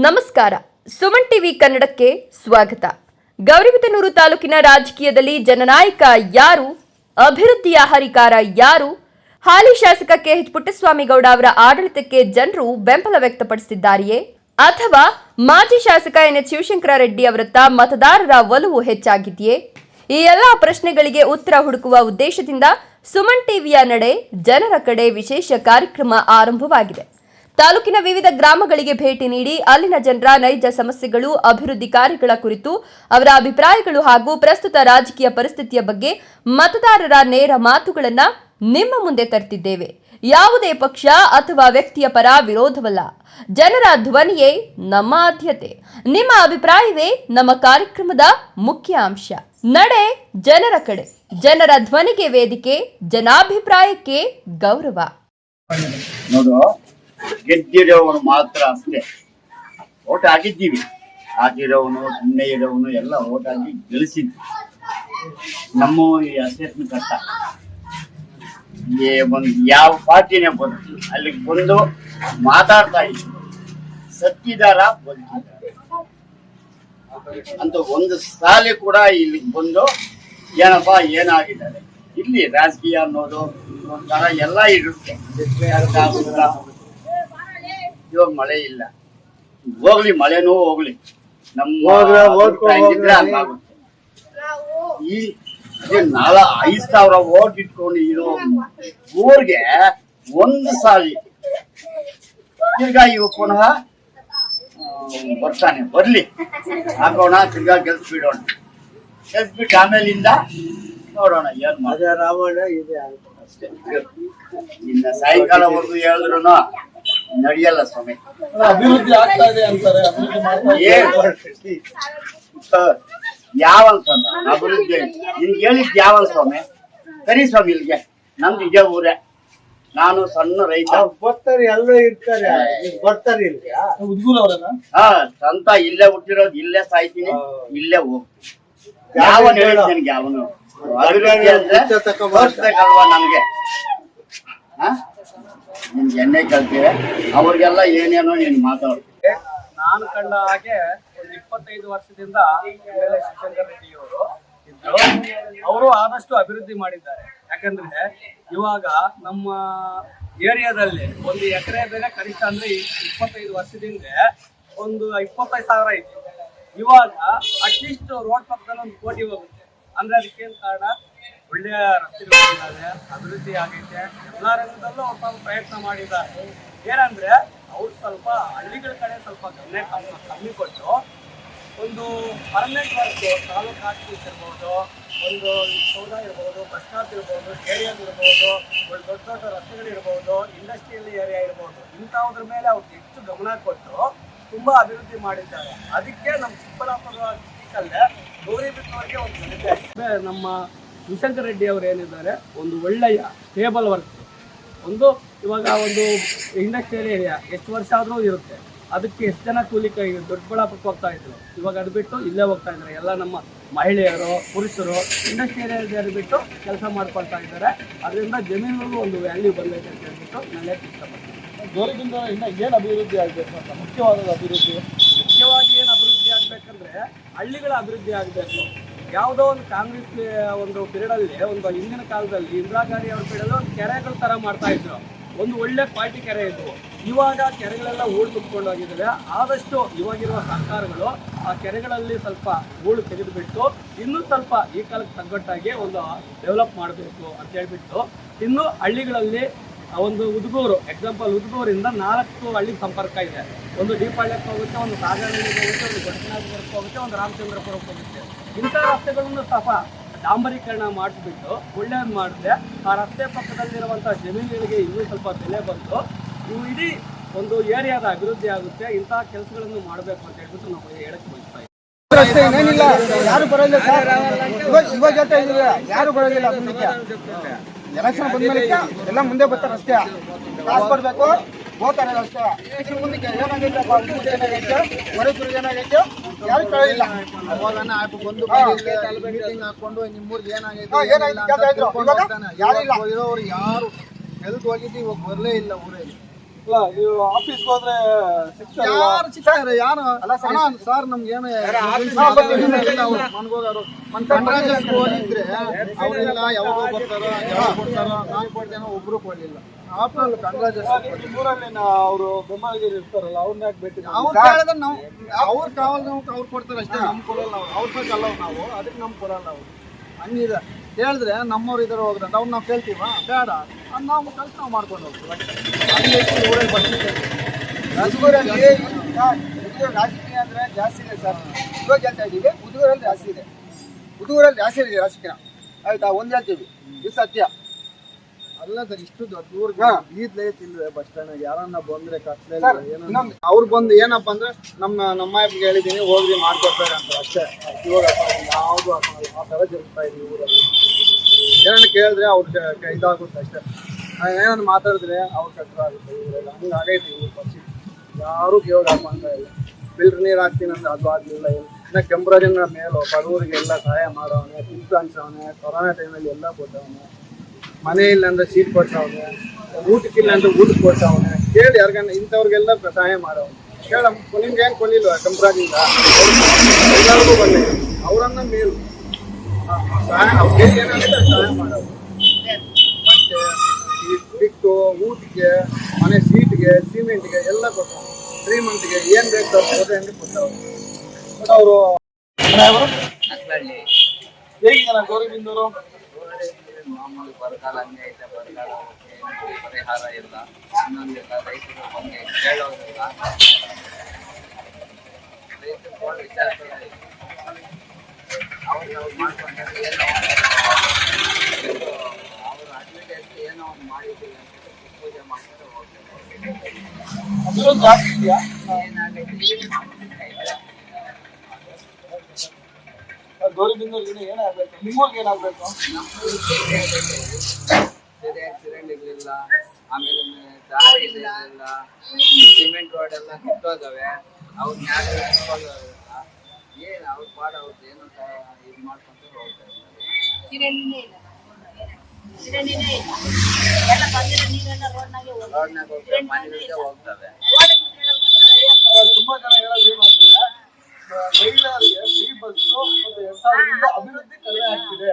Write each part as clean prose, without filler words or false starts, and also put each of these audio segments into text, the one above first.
ನಮಸ್ಕಾರ. ಸುಮನ್ ಟಿವಿ ಕನ್ನಡಕ್ಕೆ ಸ್ವಾಗತ. ಗೌರಿಬಿದನೂರು ತಾಲೂಕಿನ ರಾಜಕೀಯದಲ್ಲಿ ಜನನಾಯಕ ಯಾರು, ಅಭಿವೃದ್ಧಿಯ ಹರಿಕಾರ ಯಾರು? ಹಾಲಿ ಶಾಸಕ ಕೆಎಚ್ ಪುಟ್ಟಸ್ವಾಮಿಗೌಡ ಅವರ ಆಡಳಿತಕ್ಕೆ ಜನರು ಬೆಂಬಲ ವ್ಯಕ್ತಪಡಿಸುತ್ತಿದ್ದಾರೆಯೇ, ಅಥವಾ ಮಾಜಿ ಶಾಸಕ ಎನ್.ಎಚ್. ಶಿವಶಂಕರ ರೆಡ್ಡಿ ಅವರತ್ತ ಮತದಾರರ ಒಲವು ಹೆಚ್ಚಾಗಿದೆಯೇ? ಈ ಎಲ್ಲಾ ಪ್ರಶ್ನೆಗಳಿಗೆ ಉತ್ತರ ಹುಡುಕುವ ಉದ್ದೇಶದಿಂದ ಸುಮನ್ ಟಿವಿಯ ನಡೆ ಜನರ ಕಡೆ ವಿಶೇಷ ಕಾರ್ಯಕ್ರಮ ಆರಂಭವಾಗಿದೆ. ತಾಲೂಕಿನ ವಿವಿಧ ಗ್ರಾಮಗಳಿಗೆ ಭೇಟಿ ನೀಡಿ ಅಲ್ಲಿನ ಜನರ ನೈಜ ಸಮಸ್ಯೆಗಳು, ಅಭಿವೃದ್ಧಿ ಕಾರ್ಯಗಳ ಕುರಿತು ಅವರ ಅಭಿಪ್ರಾಯಗಳು ಹಾಗೂ ಪ್ರಸ್ತುತ ರಾಜಕೀಯ ಪರಿಸ್ಥಿತಿಯ ಬಗ್ಗೆ ಮತದಾರರ ನೇರ ಮಾತುಗಳನ್ನು ನಿಮ್ಮ ಮುಂದೆ ತರುತ್ತಿದ್ದೇವೆ. ಯಾವುದೇ ಪಕ್ಷ ಅಥವಾ ವ್ಯಕ್ತಿಯ ಪರ ವಿರೋಧವಲ್ಲ. ಜನರ ಧ್ವನಿಯೇ ನಮ್ಮ ಆದ್ಯತೆ. ನಿಮ್ಮ ಅಭಿಪ್ರಾಯವೇ ನಮ್ಮ ಕಾರ್ಯಕ್ರಮದ ಮುಖ್ಯ ಅಂಶ. ನಡೆ ಜನರ ಕಡೆ, ಜನರ ಧ್ವನಿಗೆ ವೇದಿಕೆ, ಜನಾಭಿಪ್ರಾಯಕ್ಕೆ ಗೌರವ. ಗೆದ್ದಿರೋವನು ಮಾತ್ರ ಅಷ್ಟೇ ಓಟ್ ಹಾಕಿದ್ದೀವಿ. ಹಾಕಿರೋವನು ಸುಮ್ಮನೆ ಇರೋವನು ಎಲ್ಲ ಓಟ್ ಹಾಕಿ ಗೆಲ್ಲಿಸಿದ್ವಿ. ನಮ್ಮ ಈ ಅಸೆಸ್ನ ಕಷ್ಟ ಒಂದು ಯಾವ ಪಾರ್ಟಿನೇ ಬಂದು ಅಲ್ಲಿಗೆ ಬಂದು ಮಾತಾಡ್ತಾ ಇದ್ವಿ, ಸತ್ತಿದಾರ ಬದುಕಿದಾರ ಅಂತ ಒಂದು ಸಾಲಿ ಕೂಡ ಇಲ್ಲಿಗೆ ಬಂದು ಏನಪ್ಪಾ ಏನಾಗಿದ್ದಾರೆ. ಇಲ್ಲಿ ರಾಜಕೀಯ ಅನ್ನೋದು ಒಂಥರ ಎಲ್ಲ ಇರುತ್ತೆ. ಇವಾಗ ಮಳೆ ಇಲ್ಲ, ಹೋಗ್ಲಿ ಮಳೆನೂ ಹೋಗ್ಲಿ, ನಮ್ಮ ಈ 5,000 ಓಟ್ ಇಟ್ಕೊಂಡು ಇರೋ ಊರ್ಗೆ ಒಂದು ಸಾಲಿ ತಿರ್ಗಾ ಇವ ಪುನಃ ಬರ್ತಾನೆ, ಬರ್ಲಿ ಹಾಕೋಣ, ತಿರ್ಗಾ ಗೆಲ್ಸ್ಬಿಡೋಣ. ಗೆಲ್ಸ್ಬಿಟ್ಟು ಆಮೇಲಿಂದ ನೋಡೋಣ ಏನ್ ರಾವಣ ಇದೆ ಅಷ್ಟೇ. ಇನ್ನ ಸಾಯಂಕಾಲವರೆಗೂ ಹೇಳಿದ್ರು ನಡೆಯಲ್ಲ ಸ್ವಾಮಿ. ಅಭಿವೃದ್ಧಿ ಆಗ್ತಾ ಇದೆ ಅಂತಾರೆ. ಯಾವಲ್ ಸ್ವಾಮಿ ಅಭಿವೃದ್ಧಿ ನಿಮ್ಗೆ ಹೇಳಿದ್ ಯಾವಲ್ ಸ್ವಾಮಿ? ಸರಿ ಸ್ವಾಮಿ, ಇಲ್ಲಿಗೆ ನಮ್ದು ಇದೇ ಊರೇ. ನಾನು ಸಣ್ಣ ರೈತ. ಬರ್ತಾರೆ, ಎಲ್ಲ ಇರ್ತಾರೆ, ಬರ್ತಾರೆ ಇಲ್ಲಿ. ಹಾ, ಸ್ವಂತ ಇಲ್ಲೇ ಹುಟ್ಟಿರೋದು, ಇಲ್ಲೇ ಸಾಯ್ತೀನಿ, ಇಲ್ಲೇ ಹೋಗ್ತೀನಿ. ಯಾವನ್ ಹೇಳಿದ್ ನಿನ್ಗೆ? ಯಾವನು ಅಭಿವೃದ್ಧಿ ಅಂದ್ರೆ ತೋರಿಸ್ಬೇಕಲ್ವಾ ನಮ್ಗೆ? ನಿಮ್ಗೆ ಎಣ್ಣೆ ಕಲ್ತೀವಿ, ಅವ್ರಿಗೆಲ್ಲ ಏನೇನೋ ನೀನು ಮಾತಾಡ್ತೀವಿ. ನಾನು ಕಂಡ ಹಾಗೆ ಒಂದು 25 ವರ್ಷದಿಂದ ಶಿವಶಂಕರ ರೆಡ್ಡಿ ಅವರು ಇದ್ರು. ಅವರು ಆದಷ್ಟು ಅಭಿವೃದ್ಧಿ ಮಾಡಿದ್ದಾರೆ. ಯಾಕಂದ್ರೆ ಇವಾಗ ನಮ್ಮ ಏರಿಯಾದಲ್ಲಿ ಒಂದು ಎಕರೆ ಬೆಲೆ ಕನಿಷ್ಠ ಅಂದ್ರೆ 25 ವರ್ಷದಿಂದ ಒಂದು 25,000 ಇತ್ತು. ಇವಾಗ ಅಟ್ಲೀಸ್ಟ್ ರೋಡ್ ಪಕ್ಕದಲ್ಲಿ 1 ಕೋಟಿ ಹೋಗುತ್ತೆ. ಅಂದ್ರೆ ಅದಕ್ಕೇನು ಕಾರಣ? ಒಳ್ಳೆಯ ರಸ್ತೆಗಳಿದ್ದಾರೆ, ಅಭಿವೃದ್ಧಿ ಆಗೈತೆ. ಎಲ್ಲಾ ರಂಗದಲ್ಲೂ ಅವ್ರು ಸ್ವಲ್ಪ ಪ್ರಯತ್ನ ಮಾಡಿದ್ದಾರೆ. ಏನಂದ್ರೆ ಅವ್ರು ಸ್ವಲ್ಪ ಹಳ್ಳಿಗಳ ಕಡೆ ಸ್ವಲ್ಪ ಗಮನ ಕಮ್ಮಿ ಕೊಟ್ಟು ಒಂದು ಪರ್ಮನೆಂಟ್ ವರ್ಕ್, ತಾಲೂಕು ಆಫೀಸ್ ಇರ್ಬೋದು, ಒಂದು ಸೌಧ ಇರ್ಬೋದು, ಬಸ್ ಸ್ಟಾಪ್ ಇರ್ಬೋದು, ಸ್ಟೇಡಿಯಂ ಇರ್ಬೋದು, ಒಂದು ದೊಡ್ಡ ದೊಡ್ಡ ರಸ್ತೆಗಳಿರ್ಬೋದು, ಇಂಡಸ್ಟ್ರಿಯಲ್ ಏರಿಯಾ ಇರ್ಬೋದು, ಇಂಥದ್ರ ಮೇಲೆ ಅವ್ರಿಗೆ ಹೆಚ್ಚು ಗಮನ ಕೊಟ್ಟು ತುಂಬಾ ಅಭಿವೃದ್ಧಿ ಮಾಡಿದ್ದಾರೆ. ಅದಕ್ಕೆ ನಮ್ಮ ಚಿಕ್ಕಬಳ್ಳಾಪುರ ಡಿಸ್ಟಿಕಲ್ಲೇ ಗೌರಿಬಿದನೂರಿಗೆ ಒಂದು ಘನತೆ. ನಮ್ಮ ಶಿವಶಂಕರ ರೆಡ್ಡಿ ಅವರು ಏನಿದ್ದಾರೆ, ಒಂದು ಒಳ್ಳೆಯ ಸ್ಟೇಬಲ್ ವರ್ಕ್. ಒಂದು ಇವಾಗ ಒಂದು ಇಂಡಸ್ಟ್ರಿಯಲ್ ಏರಿಯಾ ಎಷ್ಟು ವರ್ಷ ಆದರೂ ಇರುತ್ತೆ, ಅದಕ್ಕೆ ಎಷ್ಟು ಜನ ಕೂಲಿ ಕೈ ದೊಡ್ಡಬಳ್ಳಾಪುರಕ್ಕೆ ಹೋಗ್ತಾ ಇದ್ರು. ಇವಾಗ ಅದು ಬಿಟ್ಟು ಇಲ್ಲೇ ಹೋಗ್ತಾ ಇದ್ದಾರೆ. ಎಲ್ಲ ನಮ್ಮ ಮಹಿಳೆಯರು, ಪುರುಷರು ಇಂಡಸ್ಟ್ರಿಯಲ್ ಏರಿಯಾದಲ್ಲಿ ಬಿಟ್ಟು ಕೆಲಸ ಮಾಡ್ಕೊಳ್ತಾ ಇದ್ದಾರೆ. ಅದರಿಂದ ಜಮೀನಿಗೂ ಒಂದು ವ್ಯಾಲ್ಯೂ ಬಂದೈತೆ ಅಂತ ಹೇಳ್ಬಿಟ್ಟು ನಾನು ಹೇಳಕ್ಕೆ ಇಷ್ಟಪಡ್ತೀನಿ. ಗೌರಿಬಿಂದ ಇನ್ನು ಏನು ಅಭಿವೃದ್ಧಿ ಆಗಬೇಕು ಅಂತ ಮುಖ್ಯವಾದ ಅಭಿವೃದ್ಧಿ, ಮುಖ್ಯವಾಗಿ ಏನು ಅಭಿವೃದ್ಧಿ ಆಗಬೇಕಂದ್ರೆ ಹಳ್ಳಿಗಳ ಅಭಿವೃದ್ಧಿ ಆಗಬೇಕು. ಯಾವುದೋ ಒಂದು ಕಾಂಗ್ರೆಸ್ ಒಂದು ಪೀರಿಯಡಲ್ಲಿ, ಒಂದು ಹಿಂದಿನ ಕಾಲದಲ್ಲಿ ಇಂದಿರಾ ಗಾಂಧಿ ಅವ್ರ ಪೀರಿಯಡಲ್ಲಿ ಒಂದು ಕೆರೆಗಳ ಥರ ಮಾಡ್ತಾ ಇದ್ರು. ಒಂದು ಒಳ್ಳೆ ಕ್ವಾಲಿಟಿ ಕೆರೆ ಇದ್ವು. ಇವಾಗ ಕೆರೆಗಳೆಲ್ಲ ಹೂಳು ತುಂಬಿಕೊಂಡು ಹೋಗಿದ್ದಾವೆ. ಆದಷ್ಟು ಇವಾಗಿರುವ ಸರ್ಕಾರಗಳು ಆ ಕೆರೆಗಳಲ್ಲಿ ಸ್ವಲ್ಪ ಹೂಳು ತೆಗೆದುಬಿಟ್ಟು ಇನ್ನೂ ಸ್ವಲ್ಪ ಈ ಕಾಲಕ್ಕೆ ತಗ್ಗಟ್ಟಾಗಿ ಒಂದು ಡೆವಲಪ್ ಮಾಡಬೇಕು ಅಂತ ಹೇಳ್ಬಿಟ್ಟು, ಇನ್ನು ಹಳ್ಳಿಗಳಲ್ಲಿ ಒಂದು ಉದ್ಗೂರು, ಎಕ್ಸಾಂಪಲ್ ಉದ್ಗೂರಿಂದ 4 ಹಳ್ಳಿಗೆ ಸಂಪರ್ಕ ಇದೆ. ಒಂದು ಡಿಪಾಳ್ಯಕ್ಕೆ ಹೋಗುತ್ತೆ, ಒಂದು ಸಾಗರಹಳ್ಳಿಗೆ ಹೋಗುತ್ತೆ, ಒಂದು ದೊಡ್ಡನಾಗಪುರಕ್ಕೆ ಹೋಗುತ್ತೆ, ಒಂದು ರಾಮಚಂದ್ರಪುರಕ್ಕೆ ಹೋಗುತ್ತೆ. ಇಂಥ ರಸ್ತೆಗಳನ್ನು ಸ್ವಲ್ಪ ಡಾಂಬರೀಕರಣ ಮಾಡಿಸ್ಬಿಟ್ಟು ಒಳ್ಳೆಯದು ಮಾಡಿದ್ರೆ ಆ ರಸ್ತೆ ಪಕ್ಕದಲ್ಲಿರುವಂಥ ಜಮೀನುಗಳಿಗೆ ಇನ್ನೂ ಸ್ವಲ್ಪ ಬೆಲೆ ಬಂದು ಇವು ಇಡೀ ಒಂದು ಏರಿಯಾದ ಅಭಿವೃದ್ಧಿ ಆಗುತ್ತೆ. ಇಂತಹ ಕೆಲಸಗಳನ್ನು ಮಾಡಬೇಕು ಅಂತ ಹೇಳ್ಬಿಟ್ಟು ನಾವು ಹೇಳಕ್ಕೆ ಬಯಸ್ತಾ ಇದ್ದೀವಿ. ಯಾರು ಬರೋದಿಲ್ಲ, ಇವಾಗ ಹೇಳ್ತಾ ಇದ್ದೀವಿ, ಯಾರು ಬರೋದಿಲ್ಲ. ಎಲೆಕ್ಷನ್ ಬಂದ್ಮೇಲೆ ಎಲ್ಲ ಮುಂದೆ ಬರ್ತಾರೆ ಅಷ್ಟೇ. ಕಾಸು ಕೊಡ್ಬೇಕು, ಹೋಗ್ತಾರೆ ಅಷ್ಟೇ. ಮುಂದಕ್ಕೆ ಏನಾಗೈತೆ, ಹೊರತುರು ಏನಾಗೈತೆ ಯಾರು ಕೇಳಿಲ್ಲ. ಬಂದು ಮೀಟಿಂಗ್ ಹಾಕೊಂಡು ನಿಮ್ಮೂರ್ಗೆ ಏನಾಗೈತೆ ಯಾರು ಇಲ್ಲ, ಇರೋರು ಯಾರು ಎಲ್ದು ಹೋಗಿದ್ದು ಇವಾಗ ಬರಲೇ ಇಲ್ಲ ಊರಲ್ಲಿ. ಅಲ್ಲ ನೀವು ಆಫೀಸ್ಗೆ ಹೋದ್ರೆ ಸಿಗ್ತಾರೆ ಯಾರು ಸಿಗ್ತಾರೆ ಯಾರು ಅಲ್ಲ ಸರ್, ಅಣ್ಣ, ಸರ್ ನಮ್ಗೇನು ಹೋಗಿದ್ರೆ ಅವರೆಲ್ಲ ಯಾವಾಗ ಬರ್ತಾರೋ ಯಾವಾಗ ಕೊಡ್ತಾರೋ ನಾನು ಕೊಡ್ತೇನೋ ಒಬ್ರು ಕೊಡ್ಲಿಲ್ಲ ಆಫ್ಟರ್ ಕಂಗ್ರಾಚುಲೇಷನ್ ಊರಲ್ಲಿ ಅವರು ಬೆಂಬಲಿಗರು ಇರ್ತಾರಲ್ಲ ಅವ್ರನ್ನ ಯಾಕೆ ಭೇಟಿ ಮಾಡಿ? ಅವ್ರು ಕೇಳಿದ್ರೆ ನಾವು ಅವ್ರ ಕಾವಲ್ ಅವ್ರು ಕೊಡ್ತಾರೆ ಅಷ್ಟೇ, ನಮ್ಗೆ ಕೊಡಲ್ಲ ಅವ್ರ ಬೇಕಲ್ಲ ನಾವು ಅದಕ್ಕೆ ನಮ್ಗೆ ಕೊಡಲ್ಲ ಅವರು ಹಂಗಿದೆ. ಹೇಳಿದ್ರೆ ನಮ್ಮವ್ರು ಇದಾರೆ ಹೋಗ್ರೆ ಅವ್ರು ನಾವು ಕೇಳ್ತೀವ ಬೇಡ ನಾವು ಕೆಲಸ ನಾವು ಮಾಡ್ಕೊಂಡು ಹೋಗ್ತೀವಿ ಹಂಗೆ ಊರಲ್ಲಿ ಬರ್ತಿದ್ದೇವೆ. ರಾಜಕೀಯ ಅಂದ್ರೆ ಜಾಸ್ತಿ ಇದೆ ಸರ್. ಇವಾಗ ಹೇಳ್ತಾ ಇದ್ದೀವಿ ಮುದುಗರಲ್ಲಿ ಜಾಸ್ತಿ ಇದೆ, ಮುದುಗರಲ್ಲಿ ಜಾಸ್ತಿ ಇದೆ ರಾಜಕೀಯ. ಆಯ್ತಾ, ಒಂದ್ ಹೇಳ್ತೀವಿ ಇದು ಸತ್ಯ. ಅಲ್ಲ ಸರ್, ಇಷ್ಟು ದೊಡ್ಡ ಊರಿಗೆ ಈದ್ಲೇ ತಿಂದ್ರೆ ಬಸ್ ಸ್ಟ್ಯಾಂಡ್ ಯಾರನ್ನ ಬಂದ್ರೆ ಕತ್ಲೆ ಸರ್, ಏನೋ ಅವ್ರು ಬಂದು ಏನಪ್ಪ ಅಂದ್ರೆ ನಮ್ಮ ಅಪ್ಪಗೆ ಹೇಳಿದ್ದೀನಿ ಹೋಗ್ರಿ ಮಾಡ್ಕೊಡ್ತಾರೆ ಅಂತ ಅಷ್ಟೇ. ಇವಾಗ ಯಾವುದು ಆ ಥರ ಜರುಗ್ತಾ ಇದೆ ಊರಲ್ಲಿ. ಏನನ್ನ ಕೇಳಿದ್ರೆ ಅವ್ರಿಗೆ ಇದಾಗುತ್ತೆ ಅಷ್ಟೇ. ಏನನ್ನ ಮಾತಾಡಿದ್ರೆ ಅವ್ರು ಕಷ್ಟ ಆಗುತ್ತೆ ಊರೆಲ್ಲ. ಹಂಗೆ ಆಗೈತಿ ಊರು ಪರಿಸ್ಥಿತಿ. ಯಾರು ಕೇಳೋದು ಅಂತ ಇಲ್ಲ. ಫಿಲ್ಟರ್ ನೀರು ಹಾಕ್ತೀನಿ ಅಂದ್ರೆ ಅದು ಆಗಲಿಲ್ಲ. ಇನ್ನು ಕೆಂಪರಾಜಿನ ಮೇಲೋ ಬಡವರಿಗೆಲ್ಲ ಸಹಾಯ ಮಾಡೋವನೆ, ಫಿಲ್ಟರ್ ಹಂಚವನೆ, ಕೊರೋನಾ ಟೈಮಲ್ಲಿ ಎಲ್ಲ ಕೊಟ್ಟವನೆ, ಮನೆ ಇಲ್ಲ ಅಂದ್ರೆ ಸೀಟ್ ಕೊಡ್ತಾವನೆ, ಊಟಕ್ಕಿಲ್ಲ ಅಂದ್ರೆ ಊಟಕ್ಕೆ ಕೊಡ್ತಾವನೆ. ಕೇಳಿ ಯಾರಿಗನ್ನ ಇಂಥವ್ರಿಗೆಲ್ಲ ಸಹಾಯ ಮಾಡೋನು. ಕೇಳ ನಿಮ್ಗೆ ಏನು ಕೊಡಲಿಲ್ವ ಕೆಂಪರಾಜಿಂದ? ಎಲ್ಲರಿಗೂ ಬಂದಿದೆ. ಅವರನ್ನ ಮೇಲು ಸಹಾಯ ಏನಾಗುತ್ತೆ ಸಹಾಯ ಮಾಡೋದು. ಮತ್ತೆ ಬಿಟ್ಟು ಊಟಕ್ಕೆ, ಮನೆ ಸೀಟ್ಗೆ, ಸಿಮೆಂಟ್ಗೆ ಎಲ್ಲ ಕೊಡ್ತಾವೆ. ಶ್ರೀಮಂತಿಗೆ ಏನು ಬೇಕು ತರ್ಬೋದು ಅಂದ್ರೆ ಕೊಡ್ತಾವೆ. ಬಟ್ ಅವರು ಹೇಗಿದ್ದಾನೆ ಗೌರಿಬಿದನೂರು? ಮಾಮೂಲಿ ಬರಗಾಲ ಹಂಗೆ ಐತೆ. ಬರಗಾಲ ಪರಿಹಾರ ಇಲ್ಲ. ಇನ್ನೊಂದೆಲ್ಲ ರೈತರು ಹಂಗೆ ಕೇಳೋದಿಲ್ಲ. ರೈತರು ಫೋನ್ ವಿಚಾರಿಸೋದಿಲ್ಲ. ಅವ್ರು ಮಾಡ್ಕೊಂಡ್ರೆ ಏನೋ ಅವರು ಅಡ್ವರ್ಟೈಸ್ ಏನೋ ಒಂದು ಮಾಡಿದ್ದೀವಿ ಅಂತ ಪೂಜೆ ಮಾಡ್ಕೊಂಡು ಹೋಗ್ತಾರೆ. ಅಭಿವೃದ್ಧಿ ಆಗ್ತಿದ್ಯಾ? ಏನಾಗೈತೆ ಗೌರಿಬಿದನೂರಿಗೆ ಏನಾಗಬೇಕು? ನಿಮ್ಮೂರ್ಗೆ ಏನಾಗಬೇಕು? ಸರಿಯಾಗಿ ಸಿಲಿಂಡರ್ಗಳಿಲ್ಲ, ಆಮೇಲೆ ದಾರಿ ಇಲ್ಲ, ಸಿಮೆಂಟ್ ರೋಡ್ ಎಲ್ಲ ಕಿತ್ತೋಗವೆ. ಅವ್ರನ್ನ ಯಾರು ಇಟ್ಕೊಳ್ಳೋದಿಲ್ಲ. ಏನು ಅವ್ರ ಪಾಡ ಅವ್ರದ್ದು ಏನು ಇದು ಮಾಡ್ಕೊಂತ ಹೋಗ್ತಾ ರೋಡ್ನಾಗ ಹೋಗ್ತವೆ, ಮನೆಗಳಿಗೆ ಹೋಗ್ತವೆ. ತುಂಬಾ ಜನ ಹೇಳೋದು ಏನು ಅಂದ್ರೆ ಮಹಿಳೆಯರಿಗೆ ಫ್ರೀ ಬಸ್ಸು ಮತ್ತು 2000ರಿಂದ ಅಭಿವೃದ್ಧಿ ಕಡಿಮೆ ಆಗ್ತಿದೆ.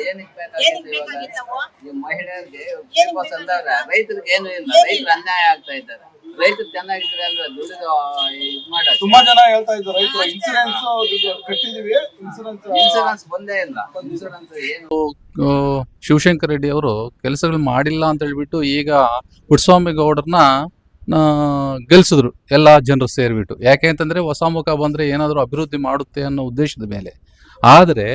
ಏನಕ್ಕೆ ಬೇಕಾಗಿತ್ತು ಇವಾಗ? ಈ ಮಹಿಳೆಯರಿಗೆ ಫ್ರೀ ಬಸ್ ಅಂದಾಗ ರೈತರಿಗೆ ಏನು ಇಲ್ಲ. ರೈತರು ಅನ್ಯಾಯ ಆಗ್ತಾ ಇದ್ದಾರೆ. ರೈತರು ಚೆನ್ನಾಗಿದ್ರೆ ಅಲ್ವಾ ದುಡಿದು ಇದು ಮಾಡೋದು. ತುಂಬಾ ಜನ ಹೇಳ್ತಾ ಇದ್ದಾರೆ ರೈತರು ಇನ್ಸೂರೆನ್ಸ್ ಕಟ್ಟಿದೀವಿ, ಇನ್ಸೂರೆನ್ಸ್ ಬಂದೇ ಇಲ್ಲ. ಇನ್ಸೂರೆನ್ಸ್ ಏನು? ಶಿವಶಂಕರ್ ರೆಡ್ಡಿ ಅವರು ಕೆಲಸಗಳು ಮಾಡಿಲ್ಲ ಅಂತ ಹೇಳ್ಬಿಟ್ಟು ಈಗ ಪುಟ್ಟಸ್ವಾಮಿ ಗೌಡರನ್ನ ಗೆಲ್ಸಿದ್ರು ಎಲ್ಲ ಜನರು ಸೇರಿಬಿಟ್ಟು. ಯಾಕೆ ಅಂತಂದ್ರೆ ಹೊಸ ಮುಖ ಬಂದ್ರೆ ಏನಾದರೂ ಅಭಿವೃದ್ಧಿ ಮಾಡುತ್ತೆ ಅನ್ನೋ ಉದ್ದೇಶದ ಮೇಲೆ. ಆದರೆ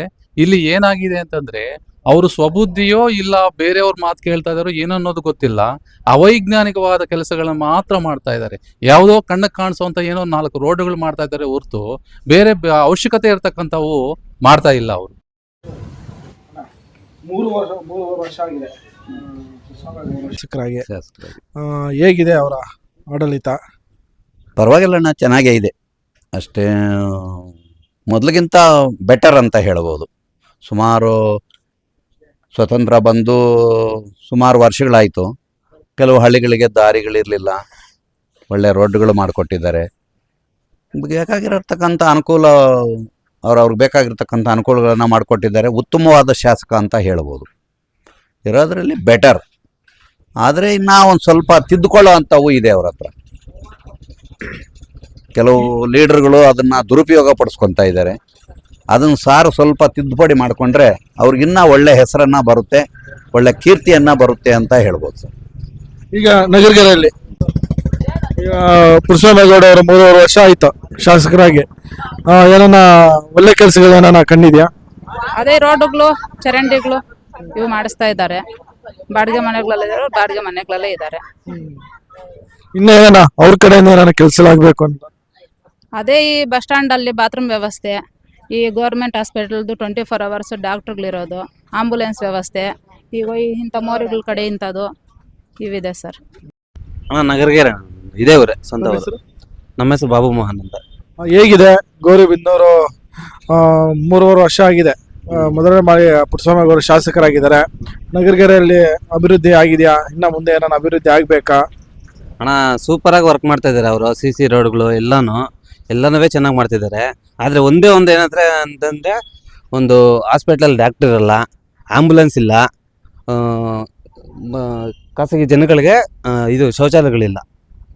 ಇಲ್ಲಿ ಏನಾಗಿದೆ ಅಂತಂದ್ರೆ ಅವರು ಸ್ವಬುದ್ಧಿಯೋ ಇಲ್ಲ ಬೇರೆಯವ್ರ ಮಾತು ಕೇಳ್ತಾ ಇದಾರೋ ಏನನ್ನೋದು ಗೊತ್ತಿಲ್ಲ. ಅವೈಜ್ಞಾನಿಕವಾದ ಕೆಲಸಗಳನ್ನ ಮಾತ್ರ ಮಾಡ್ತಾ ಇದ್ದಾರೆ. ಯಾವುದೋ ಕಣ್ಣಕ್ಕೆ ಕಾಣಿಸುವಂತ ಏನೋ 4 ರೋಡ್ಗಳು ಮಾಡ್ತಾ ಇದ್ದಾರೆ ಹೊರತು ಬೇರೆ ಅವಶ್ಯಕತೆ ಇರ್ತಕ್ಕಂಥವು ಮಾಡ್ತಾ ಇಲ್ಲ ಅವರು. 3 ವರ್ಷ ಆಗಿದೆ ಶಿಕ್ಷಕರಾಗಿ. ಹೇಗಿದೆ ಅವರ ಆಡಳಿತ? ಪರವಾಗಿಲ್ಲಣ್ಣ, ಚೆನ್ನಾಗೇ ಇದೆ. ಅಷ್ಟೇ, ಮೊದಲಿಗಿಂತ ಬೆಟರ್ ಅಂತ ಹೇಳ್ಬೋದು. ಸುಮಾರು ಸ್ವತಂತ್ರ ಬಂದು ಸುಮಾರು ವರ್ಷಗಳಾಯಿತು. ಕೆಲವು ಹಳ್ಳಿಗಳಿಗೆ ದಾರಿಗಳಿರಲಿಲ್ಲ, ಒಳ್ಳೆ ರೋಡ್ಗಳು ಮಾಡಿಕೊಟ್ಟಿದ್ದಾರೆ. ಬೇಕಾಗಿರತಕ್ಕಂಥ ಅನುಕೂಲ ಅವ್ರಿಗೆ ಬೇಕಾಗಿರ್ತಕ್ಕಂಥ ಅನುಕೂಲಗಳನ್ನು ಮಾಡಿಕೊಟ್ಟಿದ್ದಾರೆ. ಉತ್ತಮವಾದ ಶಾಸಕ ಅಂತ ಹೇಳ್ಬೋದು. ಇರೋದ್ರಲ್ಲಿ ಬೆಟರ್. ಆದರೆ ಇನ್ನೂ ಒಂದು ಸ್ವಲ್ಪ ತಿದ್ದುಕೊಳ್ಳೋ ಅಂಥವು ಇದೆ ಅವ್ರ ಹತ್ರ. ಕೆಲವು ಲೀಡರ್ಗಳು ಅದನ್ನು ದುರುಪಯೋಗ ಪಡಿಸ್ಕೊತಾ ಇದ್ದಾರೆ. ಅದನ್ನು ಸ್ವಲ್ಪ ತಿದ್ದುಪಡಿ ಮಾಡಿಕೊಂಡ್ರೆ ಅವ್ರಿಗಿನ್ನ ಒಳ್ಳೆ ಹೆಸರನ್ನು ಬರುತ್ತೆ, ಒಳ್ಳೆ ಕೀರ್ತಿಯನ್ನು ಬರುತ್ತೆ ಅಂತ ಹೇಳ್ಬೋದು ಸರ್. ಈಗ ನಗರಗೆರೆಯಲ್ಲಿ ಈಗ ಪುಟ್ಟಸ್ವಾಮಿಗೌಡ ಅವರು 3 ವರ್ಷ ಆಯ್ತು ಶಾಸಕರಾಗಿ. ಏನನ್ನ ಒಳ್ಳೆ ಕೆಲಸಗಳು ಏನಾನ ಕಂಡಿದ್ಯಾ? ಅದೇ ರೋಡ್ಗಳು, ಚರಂಡಿಗಳು ಇವು ಮಾಡಿಸ್ತಾ ಇದ್ದಾರೆ. ಬಾಡಿಗೆ ಮನೆಗಳೆಲ್ಲ ಬಾಡಿಗೆ ಮನೆಗಳಲ್ಲೇ ಇದ್ದಾರೆ. ಇನ್ನ ಏನ ಅವ್ರ ಕಡೆಯಿಂದ ಏನಾನ ಕೆಲಸಗಳಾಗಬೇಕು ಅಂತ? ಅದೇ ಈ ಬಸ್ ಸ್ಟ್ಯಾಂಡ್ ಅಲ್ಲಿ ಬಾತ್ರೂಮ್ ವ್ಯವಸ್ಥೆ, ಈ ಗೌರ್ಮೆಂಟ್ ಹಾಸ್ಪಿಟಲ್ದು 24 hours ಡಾಕ್ಟರ್ಗಳಿರೋದು, ಆಂಬುಲೆನ್ಸ್ ವ್ಯವಸ್ಥೆ, ಈಗ ಇಂಥ ಮೋರಿಗಳ ಕಡೆ ಇಂಥದ್ದು ಇವಿದೆ ಸರ್. ನಗರಗೆರೆ ಇದೇ ಊರೇ, ಸ್ವಂತ ಊರು. ನಮ್ಮ ಹೆಸರು ಬಾಬು ಮೋಹನ್ ಅಂತ. ಹೇಗಿದೆ ಗೌರಿಬಿದನೂರು? 3 ವರ್ಷ ಆಗಿದೆ. ಮೊದಲನೇ ಬಾರಿ ಪುಟ್ಟಸ್ವಾಮಿ ಅವರು ಶಾಸಕರಾಗಿದ್ದಾರೆ. ನಗರಗೆರೆಯಲ್ಲಿ ಅಭಿವೃದ್ಧಿ ಆಗಿದೆಯಾ? ಇನ್ನು ಮುಂದೆ ಏನಾನ ಅಭಿವೃದ್ಧಿ ಆಗಬೇಕಾ? ಅಣ್ಣ ಸೂಪರ್ ಆಗಿ ವರ್ಕ್ ಮಾಡ್ತಾ ಇದ್ದಾರೆ ಅವರು. CC ರೋಡ್ಗಳು ಎಲ್ಲನೂ ಚೆನ್ನಾಗಿ ಮಾಡ್ತಿದ್ದಾರೆ. ಆದರೆ ಒಂದೇ ಒಂದು ಏನಂದ್ರೆ ಅಂತಂದರೆ ಒಂದು ಹಾಸ್ಪಿಟ್ಲಲ್ಲಿ ಡಾಕ್ಟರ್ ಇರಲ್ಲ, ಆಂಬುಲೆನ್ಸ್ ಇಲ್ಲ, ಖಾಸಗಿ ಜನಗಳಿಗೆ ಇದು ಶೌಚಾಲಯಗಳಿಲ್ಲ.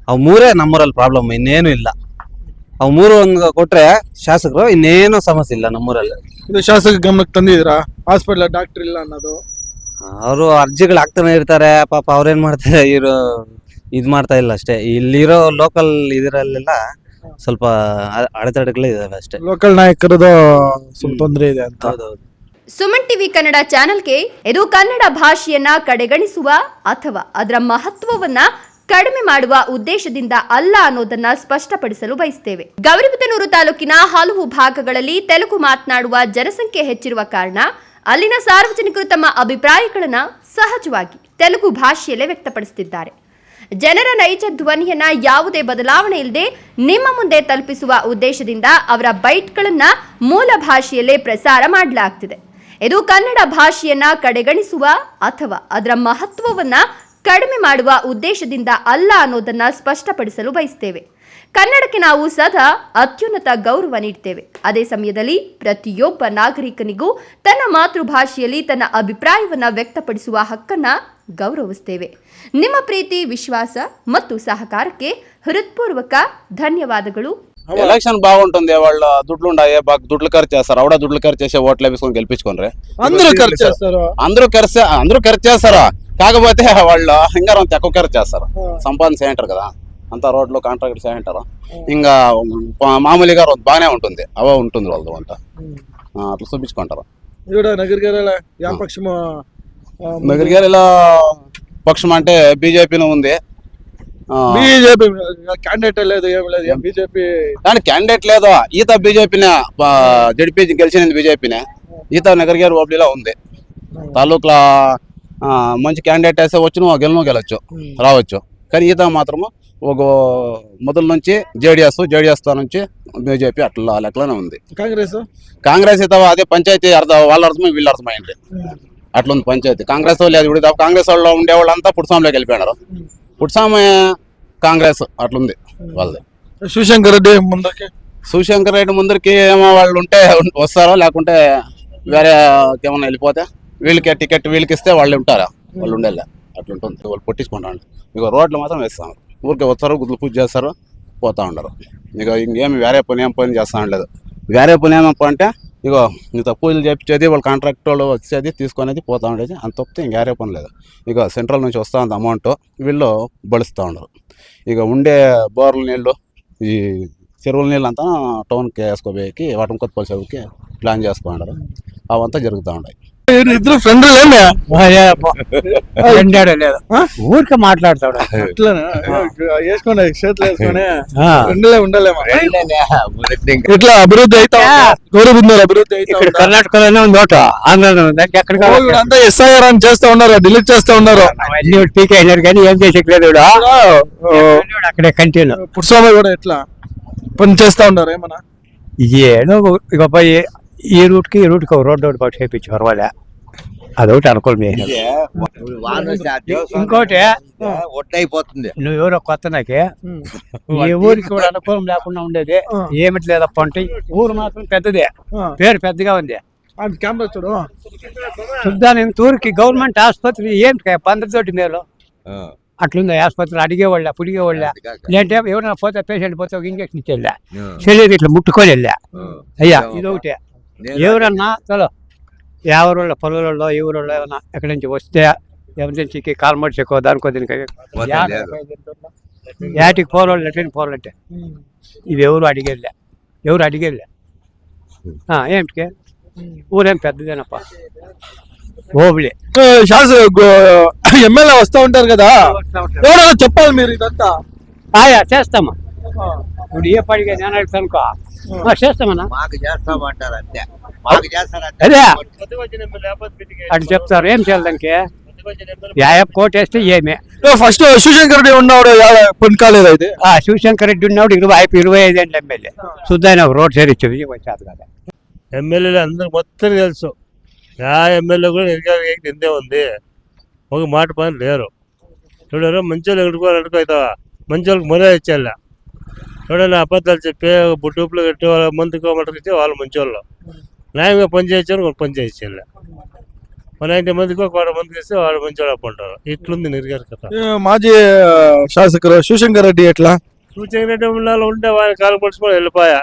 ಅವು ಮೂರೇ ನಮ್ಮೂರಲ್ಲಿ ಪ್ರಾಬ್ಲಮ್, ಇನ್ನೇನು ಇಲ್ಲ. ಅವು ಮೂರು ಒಂದು ಕೊಟ್ಟರೆ ಶಾಸಕರು ಇನ್ನೇನು ಸಮಸ್ಯೆ ಇಲ್ಲ ನಮ್ಮೂರಲ್ಲಿ. ಇದು ಶಾಸಕ ಗಮನಕ್ಕೆ ತಂದಿದ್ದೀರಾ ಹಾಸ್ಪಿಟಲ್ ಡಾಕ್ಟರ್ ಇಲ್ಲ ಅನ್ನೋದು? ಅವರು ಅರ್ಜಿಗಳು ಹಾಕ್ತಾನೆ ಇರ್ತಾರೆ ಪಾಪ. ಅವ್ರೇನು ಮಾಡ್ತಾರೆ, ಇವರು ಇದು ಮಾಡ್ತಾ ಇಲ್ಲ ಅಷ್ಟೇ. ಇಲ್ಲಿರೋ ಲೋಕಲ್ ಇದರಲ್ಲೆಲ್ಲ ಸ್ವಲ್ಪ ಅಡೆತಡೆಗಳೇ ಇದಾವೆ ಅಷ್ಟೇ. ಲೋಕಲ್ ನಾಯಕರದು ಸ್ವಲ್ಪ ತೊಂದರೆ ಇದೆ ಅಂತ. ಸುಮನ್ ಟಿವಿ ಕನ್ನಡ ಚಾನೆಲ್ಗೆ ಇದು ಕನ್ನಡ ಭಾಷೆಯನ್ನ ಕಡೆಗಣಿಸುವ ಅಥವಾ ಅದರ ಮಹತ್ವವನ್ನ ಕಡಿಮೆ ಮಾಡುವ ಉದ್ದೇಶದಿಂದ ಅಲ್ಲ ಅನ್ನೋದನ್ನ ಸ್ಪಷ್ಟಪಡಿಸಲು ಬಯಸುತ್ತೇವೆ. ಗೌರಿಬಿದನೂರು ತಾಲೂಕಿನ ಹಲವು ಭಾಗಗಳಲ್ಲಿ ತೆಲುಗು ಮಾತನಾಡುವ ಜನಸಂಖ್ಯೆ ಹೆಚ್ಚಿರುವ ಕಾರಣ ಅಲ್ಲಿನ ಸಾರ್ವಜನಿಕರು ತಮ್ಮ ಅಭಿಪ್ರಾಯಗಳನ್ನ ಸಹಜವಾಗಿ ತೆಲುಗು ಭಾಷೆಯಲ್ಲೇ ವ್ಯಕ್ತಪಡಿಸುತ್ತಿದ್ದಾರೆ. ಜನರ ನೈಜ ಧ್ವನಿಯನ್ನ ಯಾವುದೇ ಬದಲಾವಣೆ ಇಲ್ಲದೆ ನಿಮ್ಮ ಮುಂದೆ ತಲುಪಿಸುವ ಉದ್ದೇಶದಿಂದ ಅವರ ಬೈಟ್ಗಳನ್ನ ಮೂಲ ಭಾಷೆಯಲ್ಲೇ ಪ್ರಸಾರ ಮಾಡಲಾಗ್ತಿದೆ. ಇದು ಕನ್ನಡ ಭಾಷೆಯನ್ನ ಕಡೆಗಣಿಸುವ ಅಥವಾ ಅದರ ಮಹತ್ವವನ್ನ ಕಡಿಮೆ ಮಾಡುವ ಉದ್ದೇಶದಿಂದ ಅಲ್ಲ ಅನ್ನೋದನ್ನ ಸ್ಪಷ್ಟಪಡಿಸಲು ಬಯಸುತ್ತೇವೆ. ಕನ್ನಡಕ್ಕೆ ನಾವು ಸದಾ ಅತ್ಯುನ್ನತ ಗೌರವ ನೀಡುತ್ತೇವೆ. ಅದೇ ಸಮಯದಲ್ಲಿ ಪ್ರತಿಯೊಬ್ಬ ನಾಗರಿಕನಿಗೂ ತನ್ನ ಮಾತೃಭಾಷೆಯಲ್ಲಿ ತನ್ನ ಅಭಿಪ್ರಾಯವನ್ನ ವ್ಯಕ್ತಪಡಿಸುವ ಹಕ್ಕನ್ನ ಗೌರವಿಸುತ್ತೇವೆ. ನಿಮ್ಮ ಪ್ರೀತಿ, విశ్వాస ಮತ್ತು సహకారಕ್ಕೆ హృదయపూర్వక ధన్యవాదాలు. ఎలక్షన్ బాగుంటుంది. వాళ్ళు దుడ్లు ఉండాయి, బాగా దుడ్లు ఖర్చు చేస్తారు. ఆవిడ దుడ్లు ఖర్చు చేసే ఓట్లు వేసుకొని గెలిపించుకోండి. అందరూ ఖర్చు చేస్తారు. కాకపోతే వాళ్ళు ఇంకా తక్కువ ఖర్చు చేస్తారు. సంపాదన చేయంటారు కదా, అంతా రోడ్లు కాంట్రాక్ట్ చేయంటారు. ఇంకా మామూలుగా బాగానే ఉంటుంది, అవే ఉంటుంది వాళ్ళది వంట. అట్లా చూపించుకుంటారు. నగరికేరలో పక్షం అంటే బీజేపీలో ఉంది. బీజేపీ క్యాండిడేట్ లేదు, ఏం లేదు. బీజేపీ కానీ క్యాండిడేట్ లేదు. ఈత బీజేపీనే జడ్పీ గెలిచినది బీజేపీనే. ఈత నగరికేర ఓబ్లీలో ఉంది. తాలూకులో మంచి క్యాండిడేట్ వేస్తే వచ్చి గెలవచ్చు, రావచ్చు. కానీ ఈత మాత్రము ఒక మొదల నుంచి జేడీఎస్ నుంచి బీజేపీ అట్లా లెక్కలోనే ఉంది. కాంగ్రెస్ అయితే అదే పంచాయతీ వాళ్ళ అర్థమై వీళ్ళ అర్థమైంది. అట్లుంది పంచాయతీ. కాంగ్రెస్ లేదు, ఇప్పుడు కాంగ్రెస్ వాళ్ళు ఉండేవాళ్ళంతా పుట్స్వామిలోకి వెళ్ళిపోయినారు. పుట్స్వామి కాంగ్రెస్ అట్లుంది వాళ్ళది. శివశంకర్ రెడ్డి ముందరికి ఏమో వాళ్ళు ఉంటే వస్తారో, లేకుంటే వేరే ఏమన్నా వెళ్ళిపోతే వీళ్ళకి టికెట్ వీళ్ళకి ఇస్తే వాళ్ళు ఉంటారా, వాళ్ళు ఉండేలా అట్లుంటుంది. వాళ్ళు పుట్టించుకుంటారు. ఇక రోడ్లు మాత్రం వేస్తాను. ఊరికే వస్తారు, గుడ్లు పూజ చేస్తారు, పోతా ఉండరు. ఇక ఇంకేమి వేరే ఏం పని చేస్తా ఉండలేదు. వేరే పని ఏమప్ప అంటే ఇగో ఇంత పూజలు చేపించేది, వాళ్ళ కాంట్రాక్ట్ వాళ్ళు వచ్చేది తీసుకునేది పోతా ఉండేది. అంత తప్పితే ఇంక వేరే పని లేదు. ఇక సెంట్రల్ నుంచి వస్తూ ఉంది అమౌంట్, వీళ్ళు బలుస్తూ ఉండరు. ఇక ఉండే బోర్ల నీళ్ళు, ఈ చెరువుల నీళ్ళు అంతా టౌన్కి వేసుకోబోయేకి వాటిని కొత్తపల్లి చెరువుకి ప్లాన్ చేసుకున్నారు. అవంతా జరుగుతూ ఉన్నాయి. ఇద్దరు ఫ్రెండ్ ఊరికే మాట్లాడతాడు. వేసుకోండి, చేతులు వేసుకొని ఫ్రెండ్లే ఉండలేమా? ఇట్లా అభివృద్ధి అయితే గౌరవిందారు. అభివృద్ధి అయితే కర్ణాటకలోనే ఉంది, ఒకట ఆంధ్రలో ఉంది. అంతా SIR అని చేస్తా ఉన్నారు, డిలీట్ చేస్తా ఉన్నారు. టీకే అయినారు కానీ ఏం చేసేయలేదు. అక్కడే కంటిన్యూ. పుట్స్వామి కూడా ఎట్లా పని చేస్తా ఉన్నారు ఏమన్నా? ఏదో ఇక పోయి ఈ రూట్కి రోడ్డు ఒకటి చేయించి పర్వాలే, అదొకటి అనుకోండి. ఇంకోటి ఒట్టయిపోతుంది. నువ్వు ఎవరో కొత్త నాకే, ఈ ఊరికి కూడా అనుకూలం లేకుండా ఉండేది ఏమిటి లేదప్ప అంటే. ఊరు మాత్రం పెద్దదే, పేరు పెద్దగా ఉంది. కెమెరా చూడు. చూద్దాం ఊరికి గవర్నమెంట్ ఆసుపత్రి ఏంటి 15 మేలు అట్లుంది. ఆసుపత్రులు అడిగేవాళ్ళ పుడిగేవాళ్ళ, లేదంటే ఎవరైనా పోతే పేషెంట్ పోతే ఒక ఇంజక్షన్ ఇచ్చేళ్ళా, శరీరం ఇట్లా ముట్టుకొని వెళ్ళా. అయ్యా ఇదొకటే. ఎవరన్నా చలో ఎవరోళ్ళ పొలంలో ఎవరోళ్ళో ఏమన్నా ఎక్కడి నుంచి వస్తే ఎమర్జెన్సీకి కాల్మడి చెక్కో దానికో దీనికి యాటికి పోరోళ్ళు ఎట్లని పోవాలంటే ఇవి ఎవరు అడిగేళ్ళా. ఏమిటికే ఊరేం పెద్దదేనప్ప, ఓబులే. ఎమ్మెల్యే వస్తూ ఉంటారు కదా, ఎవరైనా చెప్పాలి మీరు ఇదంతా. చేస్తామా ఇప్పుడు ఏ పడిగా నేను అడుగుతానుకో, చేస్తామన్నా. మాకు చేస్తామంటారు అంతే. అదే అటు చెప్తారు. ఏం చేయాలి దానికి? కోటేస్తే ఏమే. ఫస్ట్ శివశంకర్ రెడ్డి ఉన్నాడు, పని కాలేదు. అయితే శివశంకర్ రెడ్డి ఉన్నాడు 25 ఏళ్ళు ఎమ్మెల్యే. శుద్ధమైన రోడ్ సైడ్ ఇచ్చేది వచ్చేది కదా. ఎమ్మెల్యేలు అందరూ మొత్తం తెలుసు. ఎమ్మెల్యే కూడా నిందే ఉంది, ఒక మాట పని లేరు. చూడారు మంచిగా ఎడుకో అవుతావా, మంచోళ్ళకి మర్యాద ఇచ్చేయాల. ఎవడైనా అబద్ధాలు చెప్పి డూపులు కట్టి వాళ్ళ మందు కోమటలు ఇచ్చి వాళ్ళు మంచోళ్ళు. న్యాయంగా పని చేయించారు వాళ్ళు పని చేయించాలి. 90 మందికి ఒక 100 మందికి ఇస్తే వాళ్ళు మంచోళ్ళు అప్పుంటారు. ఇట్లుంది నిర్గారి కథ. మాజీ శాసకులు శివశంకర్ రెడ్డి ఎట్లా? సూచన ఉంటే వాళ్ళ కాలు పడుచుకొని వెళ్ళిపోయా.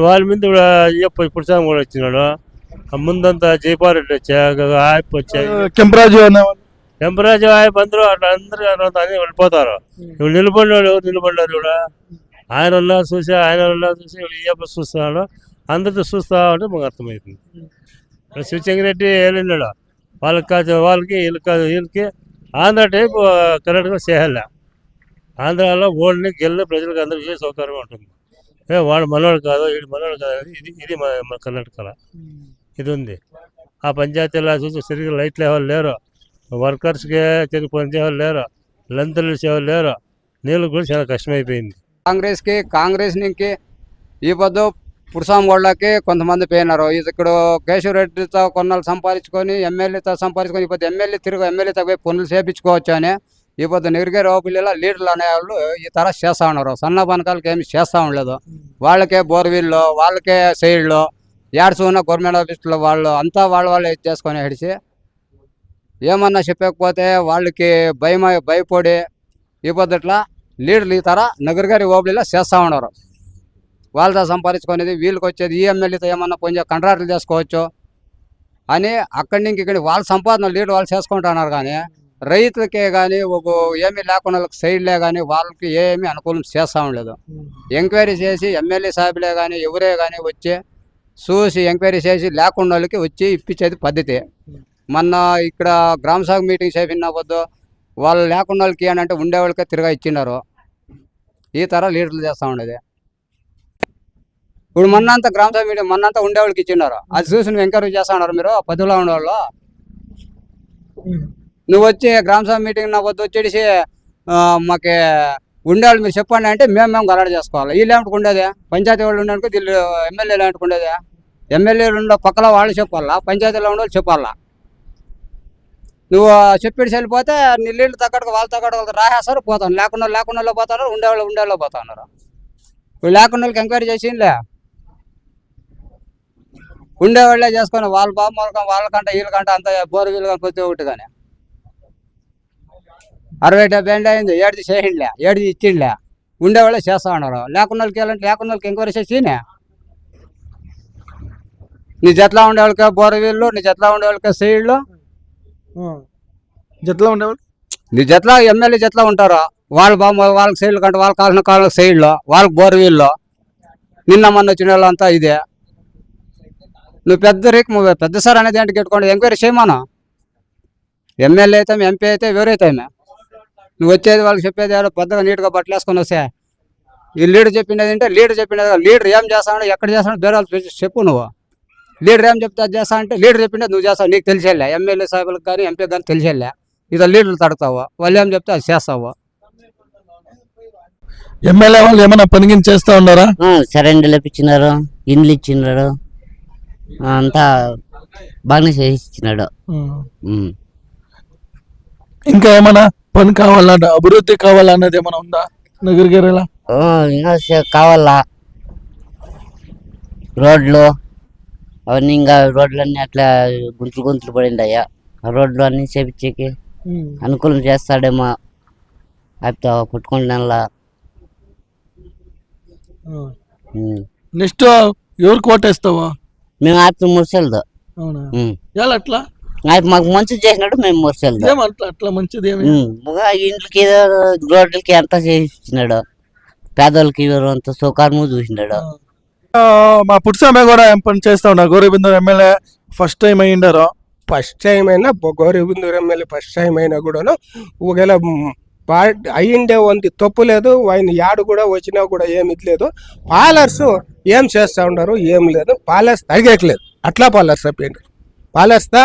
వాళ్ళ మీద ఇప్పుడు కూడా వచ్చినాడు. ముందంతా జైపారెడ్డి వచ్చా, ఆయప్ప వచ్చాయి, కెంపరాజు టెంపరేచర్ ఆయప్ప అందరూ అట్లా అందరూ అని వెళ్ళిపోతారు. ఇప్పుడు నిలబడినాడు, ఎవరు నిలబడ్డారు కూడా ఆయన చూసి వీళ్ళు చూస్తున్నాడు. అందరితో చూస్తా ఉంటే మాకు అర్థమవుతుంది. శివశంకరెడ్డి వెళ్ళినాడు, వాళ్ళకి కాదు వాళ్ళకి వీళ్ళకి ఆంధ్ర టైప్ కరెక్ట్గా చేయాలి. ఆంధ్రాలో ఓల్డ్ని గెల్లు ప్రజలకు అందరికీ సౌకర్యంగా ఉంటుంది. వాడు మనోడు కాదు, వీడు మనోడు కాదు అనేది ఇది మన కర్ణాటకలో ఇది ఉంది. ఆ పంచాయతీలో చూసి సరిగ్గా లైట్లు ఎవరు లేరు, వర్కర్స్కి తిరిగి పనిచేవాళ్ళు లేరు, లంతులు ఇచ్చేవాళ్ళు లేరు, నీళ్ళు కూడా చాలా కష్టమైపోయింది. కాంగ్రెస్ నుంచి ఈ పొద్దు పురుషాంగోళ్ళకి కొంతమంది పోయినారు. ఇక్కడ కేశవరెడ్డితో కొన్నాళ్ళు సంపాదించుకొని ఎమ్మెల్యేతో సంపాదించుకొని ఈ పొద్దు ఎమ్మెల్యేతో పోయి పనులు చేయించుకోవచ్చు అని ఈ పొద్దు నిర్గేరు ఓపిల్లిలో లీడర్లు అనేవాళ్ళు ఈ తర చేస్తూ ఉన్నారు. సన్న పనకాలకి ఏమి చేస్తూ ఉండలేదు. వాళ్ళకే బోర్వీళ్ళు, వాళ్ళకే సైడ్లు, ఏడ్చున్న గవర్నమెంట్ ఆఫీసులో వాళ్ళు అంతా వాళ్ళు ఇది చేసుకొని హెడిచి ఏమన్నా చెప్పకపోతే వాళ్ళకి భయపడి ఈ పొద్దుట్లా లీడర్లు ఈ తర నగరగారి ఓపిల్లిలో చేస్తూ ఉన్నారు. వాళ్ళతో సంపాదించుకునేది వీళ్ళకి వచ్చేది ఈ ఎమ్మెల్యేతో ఏమన్నా కొంచెం కాంట్రాక్టులు చేసుకోవచ్చు అని అక్కడి నుంచి ఇక్కడి వాళ్ళ సంపాదన లీడర్ వాళ్ళు చేసుకుంటున్నారు. కానీ రైతులకే కానీ ఏమీ లేకుండా సైడ్లే కానీ వాళ్ళకి ఏమీ అనుకూలం చేస్తూ ఉండలేదు. ఎంక్వైరీ చేసి ఎమ్మెల్యే సాహెబ్లే కానీ ఎవరే కానీ వచ్చి చూసి ఎంక్వైరీ చేసి లేకుండా వాళ్ళకి వచ్చి ఇప్పించేది పద్ధతి. మొన్న ఇక్కడ గ్రామ సభ మీటింగ్ చేపిన వద్దు వాళ్ళు లేకుండా వాళ్ళకి అని అంటే ఉండేవాళ్ళకే తిరగా ఇచ్చినారు. ఈ తర లీడర్లు చేస్తూ ఉండేది. ఇప్పుడు మొన్నంతా గ్రామ సభ మీటింగ్ మొన్నంతా ఉండేవాళ్ళకి ఇచ్చినారు. అది చూసి నువ్వు ఎంక్వైరీ చేస్తూ ఉన్నారు మీరు 10లో ఉండేవాళ్ళు. నువ్వు వచ్చి గ్రామ సభ మీటింగ్ నా వద్దు వచ్చేసి మాకు ఉండేవాళ్ళు మీరు చెప్పండి అంటే మేము గలాడ చేసుకోవాలి. వీళ్ళు ఏమిటికుండేది పంచాయతీ వాళ్ళు ఉండడానికి వీళ్ళు ఎమ్మెల్యేలు ఏమిటికుండేది. ఎమ్మెల్యేలు ఉండే పక్కన వాళ్ళు చెప్పాలా, పంచాయతీలో ఉండే వాళ్ళు చెప్పాలా. నువ్వు చెప్పేసి వెళ్ళిపోతే నీ నీళ్ళు తగ్గట్టుగా వాళ్ళ తగ్గట్టు రాసేస్తారు పోతాను. లేకుండా పోతారు, ఉండేవాళ్ళు పోతా ఉన్నారు. ఇప్పుడు లేకుండా వాళ్ళకి ఎంక్వైరీ చేసిందిలే, ఉండేవాళ్ళే చేసుకొని వాళ్ళ బాబు వాళ్ళకంటే వీళ్ళకంటే అంత బోరు వీళ్ళు కానీ ప్రతి ఒక్కటి కానీ 60-70 అయింది. ఏడు చేయండిలే, ఏడు ఇచ్చిండిలే, ఉండేవాళ్ళే చేస్తా ఉన్నారు. లేకుండా వాళ్ళకి ఎంక్వైరీ చేసినే నీ జట్లా ఉండేవాళ్ళకే బోరు వీళ్ళు, నీ జట్లా ఉండేవాళ్ళకే సైడ్లు, జట్లా ఉండేవాళ్ళు నీ జట్లా ఎమ్మెల్యే జట్లా ఉంటారు. వాళ్ళకి సైడ్లు కంటే వాళ్ళకి కావాల్సిన కాలం సైడ్లో వాళ్ళకి బోరు వీళ్ళు. నిన్న మొన్న వచ్చిన వాళ్ళు అంతా ఇదే. నువ్వు పెద్ద సార్ అనేది ఏంటి పెట్టుకోండి ఎంక్వైరీ చేయమను. ఎమ్మెల్యే అయితే ఎంపీ అయితే ఎవరైతే నువ్వు వచ్చేది వాళ్ళకి చెప్పేది పెద్దగా నీట్గా బట్టలు వేసుకొని వస్తే ఈ లీడర్ చెప్పిండేది అంటే లీడర్ ఏం చేస్తాడు ఎక్కడ చేస్తాడు వేరే వాళ్ళు చెప్పు. నువ్వు లీడర్ ఏం చెప్తే అది చేస్తా అంటే లీడర్ చెప్పిండే నువ్వు చేస్తావు. నీకు తెలిసేళ్ళే ఎమ్మెల్యే సాహెబ్లకు కానీ ఎంపీ కానీ తెలిసేళ్ళే. ఇదో లీడర్లు తడతావు, వాళ్ళు ఏం చెప్తే అది చేస్తావు. ఎమ్మెల్యే వాళ్ళు ఏమైనా పని చేస్తా ఉన్నారా? సరెండర్లు ఇప్పించినారు, ఇండ్లు ఇచ్చినాడు, అంతా బాగానే చేసిచ్చినాడు. ఇంకా ఏమైనా పని కావాలన్న అభివృద్ధి కావాలన్నది ఏమైనా ఉందా నగరగిరిలో? ఇంకా కావాలా రోడ్లు అవన్నీ, ఇంకా రోడ్లన్నీ అట్లా గుంతులు పడిండాయా. ఆ రోడ్లు అన్నీ చేపించేకి అనుకూలం చేస్తాడేమో. అట్లా పుట్టుకుంటున్నా. నెక్స్ట్ ఎవరు కోటేస్తావా? మేము ఆపు మురిసెల్దు. అట్లా మాకు మంచిది చేసినాడు, మేము మురిసెల్దు. అట్లా మంచిది ఇంట్లకి రోడ్లకి అంతా చేసినాడు. పేదోళ్ళకి అంత సౌకర్యము చూసినాడు. మా పుట్టిసామే కూడా ఏం పని చేస్తా ఉన్నా. గౌరీబిందూర్ ఎమ్మెల్యే ఫస్ట్ టైం అయ్యిండారు. ఫస్ట్ టైం అయినా గౌరీబిందూర్ ఎమ్మెల్యే ఫస్ట్ టైం అయినా కూడాను ఒకవేళ అయ్యిండే వంటి తప్పు లేదు. ఆయన యాడు కూడా వచ్చినా కూడా ఏమి లేదు. పాలర్స్ ఏం చేస్తూ ఉన్నారు ఏం లేదు. పాలర్స్ అడిగట్లేదు. అట్లా పాలర్స్ అయిపోయింది. పాలర్స్తా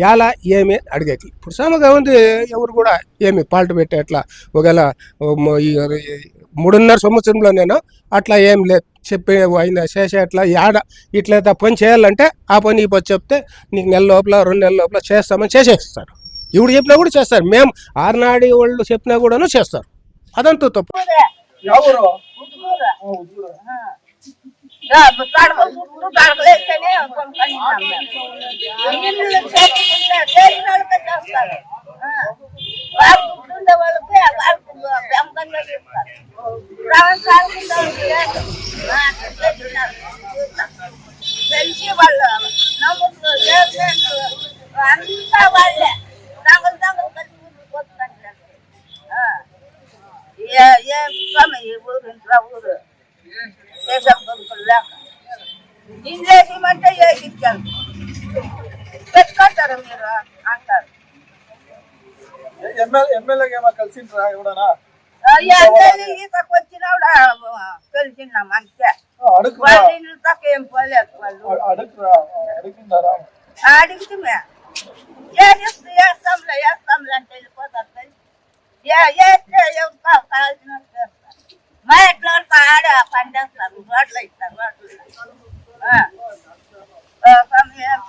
ఎలా ఏమి అడిగట్లేదు. ఇప్పుడు సమగా ఉంది. ఎవరు కూడా ఏమి పాల్ట్ పెట్టే అట్లా ఒకవేళ 3.5 సంవత్సరంలో నేను అట్లా ఏం లేదు. చెప్పి ఆయన చేసే అట్లా ఇట్లా పని చేయాలంటే ఆ పని ఈ పని చెప్తే నీకు నెల లోపల 2 నెలల లోపల చేస్తామని చేసేస్తారు. ఇప్పుడు చెప్పినా కూడా చేస్తారు. మేము ఆర్నాడి వాళ్ళు చెప్పినా కూడాను చేస్తారు. ಅದಂತೂ ತಪ್ಪು. ಯಾವ ಊರು? తెలిసి వాళ్ళు నమ్ముతూ అంతా వాళ్ళే దంగలు దంగలు కలిసి పోతుంటారు. ఏ స్వామి ఈ ఊరు ఇంట్లో ఊరు దేశం కొనుక్కులు లేక ఇంద్రేసిమంటే ఏకిచ్చారు పెట్టుకుంటారు మీరు అంటారు. ఎమ్మెల్యేకి ఏమో కలిసిండ్రా ఎవడనా? ఈతకు వచ్చినప్పుడు తెలిసినాం అంతే. అడుగురా వాళ్ళ ఇల్లు తక్కువ ఏం పోలేదు. వాళ్ళు అడుగుతున్నారా? అడిగితే వేస్తాంలే అంటే వెళ్ళిపోతారు. వేస్తే కావాల్సిన మా ఎట్లా ఆడ పండేస్తారు, రోడ్లు ఇస్తారు, రోడ్లు సమయం